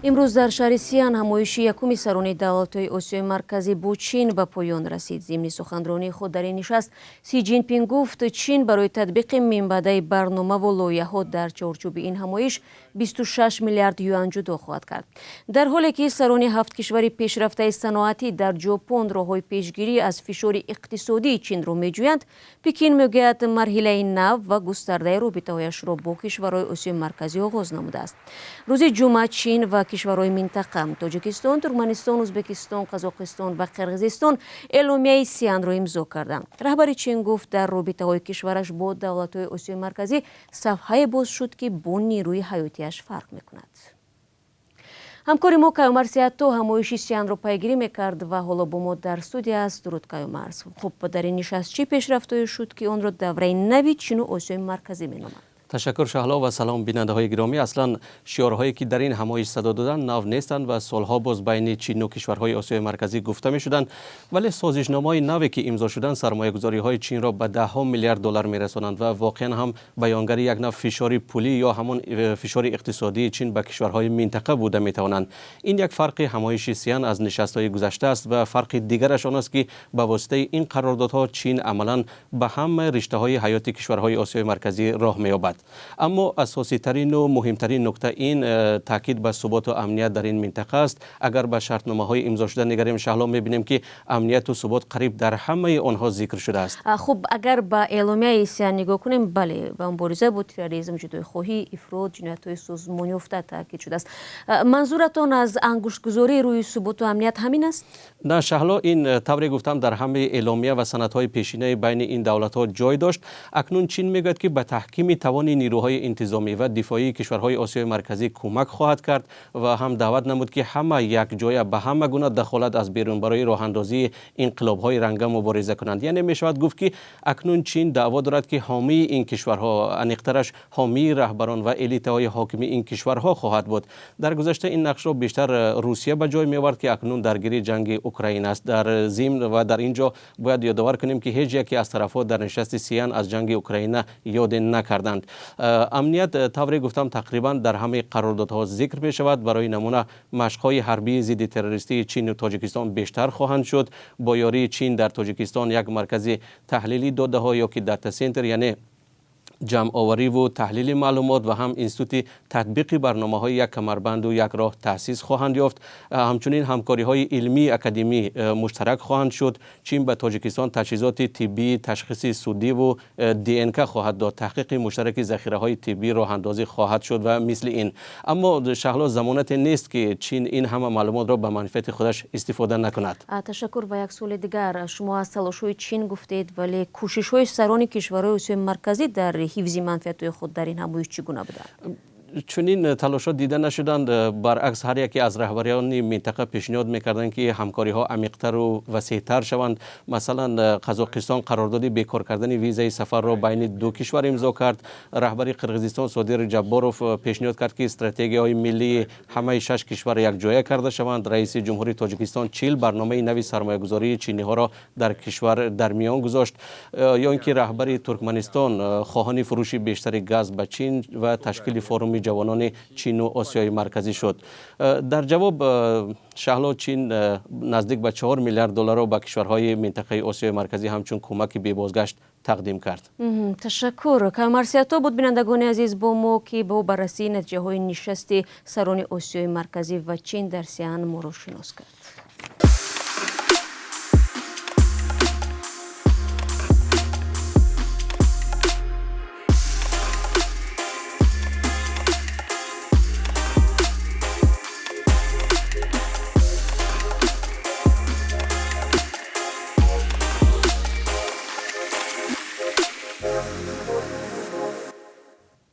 امروز در شهر سیان همایش یکم سران دولت‌های آسیای مرکزی با چین به پایان رسید. ضمن سخنرانی خود در این نشست سی جین پینگ گفت چین برای تطبیق منبع برنامه و لایحه‌ها در چارچوب این همایش 26 میلیارد یوان جدا خواهد کرد. در حالی که سران 7 کشور پیشرفته صنعتی در ژاپن راههای پیشگیری از فشار اقتصادی چین را می‌جویند، پکین می‌گوید مرحله نو و گسترده رابطه‌هایش را با کشورهای آسیای مرکزی آغاز نموده است. روز جمعه چین و کشورهای منطقه تاجیکستان، ترکمنستان، ازبکستان، قزاقستان و قرقیزستان اعلامیه سیان را امضا کردند. رهبر چین گفت در رابطه‌های کشورش با دولت‌های آسیای مرکزی صفحه باز شد که با نیروی حیاتیش فرق می‌کند. همکار ما کیومرث سیاتو همایش سیان را پیگیری می‌کرد و حالا با ما در استودیو است. درود کیومرث. خب در این نشست چه پیشرفت‌هایی شد که آن را دوره نوی چین و آسیای مرکزی می‌نامند؟ تشکر شهلا و سلام بیننده های گرامی. اصلا شعارهایی که در این همایش صدا دادن نو نیستند و سالها باز بین چین و کشورهای آسیای مرکزی گفته می شدند، ولی سازشنامه‌های نوی که امضا شدن سرمایه گذاری های چین را به ده میلیارد دلار می رسانند و واقعا هم بیانگر یک نوع فشار پولی یا همون فشار اقتصادی چین به کشورهای منطقه بوده می توانند. این یک فرق همایش سیان از نشست‌های گذشته است و فرق دیگرش آن است که به واسطه این قراردادها چین عملاً به هم رشته های حیاتی کشورهای آسیای مرکزی راه می یابد. اما اساسی ترین و مهمترین نکته این تاکید به ثبات و امنیت در این منطقه است. اگر به شرطنامه های امضا شده نگریم شهلا می‌بینیم که امنیت و ثبات قریب در همه آنها ذکر شده است. خب اگر به اعلامیه سیان نگاه کنیم، بله به مبارزه با تروریسم، جدای خواهی، افراد، جنایت‌های سازمان یافته تاکید شده است. منظورتان از انگشت‌گذاری روی ثبات و امنیت همین است؟ نه شهلا، این طوری گفتم در همه اعلامیه و سندهای پیشینه بین این دولت‌ها جای داشت. اکنون چین میگوید که به تحکیم توان نیروهای انتظامی و دفاعی کشورهای آسیای مرکزی کمک خواهد کرد و هم دعوت نمود که همه یک جای به همه گونه دخالت از بیرون برای راه اندازی انقلاب‌های رنگه مبارزه کنند. یعنی میشود گفت که اکنون چین دعوا دارد که حامی این کشورها، انیقترش حامی رهبران و الیت‌های حاکم این کشورها خواهد بود. در گذشته این نقش را بیشتر روسیه به جای می‌آورد که اکنون درگیر جنگ اوکراین است. در ضمن و در اینجا باید یادآور کنیم که هیچ یکی از طرف‌ها در نشست سیان از جنگ اوکراین یاد نکردند. امنیت طوری گفتم تقریبا در همه قراردادها ذکر می شود. برای نمونه مشق‌های حربی ضد تروریستی چین و تاجیکستان بیشتر خواهند شد. با یاری چین در تاجیکستان یک مرکز تحلیلی داده‌ها یا که دیتا سنتر، یعنی جمع آوری و تحلیل معلومات و هم اینستیتوت تطبیق برنامه‌های یک کمربند و یک راه تأسیس خواهند یافت. همچنین همکاری‌های علمی اکادمی مشترک خواهند شد. چین به تاجیکستان تجهیزات طبی، تشخیص سودی و دی خواهد داد. تحقیق مشترک ذخیره‌های طبی راه اندازی خواهد شد و مثل این. اما شهلا ضمانت نیست که چین این همه معلومات را به منفعت خودش استفاده نکند. تشکر. و یک سوال دیگر، شما از تلاش‌های چین گفتید، ولی کوشش‌های سران کشورهای آسیای مرکزی در حفظ منفعت خود در این همایش چگونه بودند؟ چنین تلاشات دیده نشدند. برعکس هر یکی از رهبران منطقه پیشنهاد میکردند که همکاری ها عمیق‌تر و وسیع‌تر شوند. مثلا قزاقستان قرارداد بیکار کردن ویزای سفر را بین دو کشور امضا کرد. رهبر قرقیزستان صادر جباروف پیشنهاد کرد که استراتژی‌های ملی همه 6 کشور یک جایه کرده شوند. رئیس جمهوری تاجیکستان 40 برنامه نوی سرمایه‌گذاری چینی ها را در کشور در میان گذاشت. یا اینکه رهبر ترکمنستان خواهان فروش بیشتر گاز به چین و تشکیل فروم جوانان چین و آسیای مرکزی شد. در جواب شهلا چین نزدیک به 4 میلیارد دلار را به کشورهای منطقه آسیای مرکزی همچون کمک بی بازگشت تقدیم کرد. تشکر. کیومرث سیاتو بود بینندگان عزیز با ما که با بررسی نتیجه های نشست سران آسیای مرکزی و چین در سیان ما را شناس کرد.